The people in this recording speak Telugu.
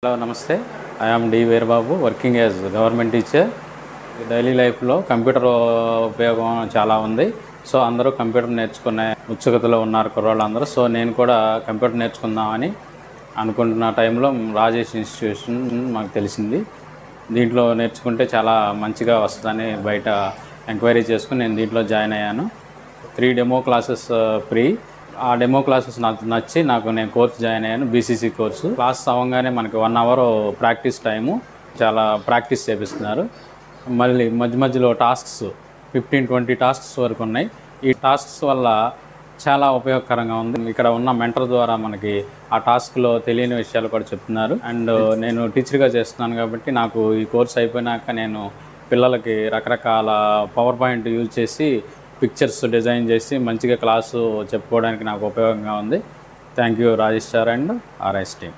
హలో నమస్తే. I am D Veerababu, working as government teacher. Daily లైఫ్లో కంప్యూటర్ ఉపయోగం చాలా ఉంది. సో అందరూ కంప్యూటర్ నేర్చుకునే ఉత్సుకతలో ఉన్నారు కుర్రోళ్ళందరూ. సో నేను కూడా కంప్యూటర్ నేర్చుకుందామని అనుకుంటున్న టైంలో రాజేష్ ఇన్స్టిట్యూషన్ మాకు తెలిసింది. దీంట్లో నేర్చుకుంటే చాలా మంచిగా వస్తుందని బయట ఎంక్వైరీ చేసుకుని నేను దీంట్లో జాయిన్ అయ్యాను. 3 డెమో క్లాసెస్ ఫ్రీ. ఆ డెమో క్లాసెస్ నాకు నచ్చి నేను కోర్స్ జాయిన్ అయ్యాను, బీసీసీ కోర్సు. క్లాస్ అవ్వగానే మనకి 1 అవర్ ప్రాక్టీస్ టైము, చాలా ప్రాక్టీస్ చేపిస్తున్నారు. మళ్ళీ మధ్యలో టాస్క్స్ 15-20 టాస్క్స్ వరకు ఉన్నాయి. ఈ టాస్క్స్ వల్ల చాలా ఉపయోగకరంగా ఉంది. ఇక్కడ ఉన్న మెంటర్ ద్వారా మనకి ఆ టాస్క్లో తెలియని విషయాలు కూడా చెప్తున్నారు. అండ్ నేను టీచర్గా చేస్తున్నాను కాబట్టి నాకు ఈ కోర్స్ అయిపోయినాక నేను పిల్లలకి రకరకాల పవర్ పాయింట్ యూజ్ చేసి పిక్చర్స్ డిజైన్ చేసి మంచిగా క్లాసు చెప్పుకోవడానికి నాకు ఉపయోగంగా ఉంది. Thank you Rajesh sir and RIS team.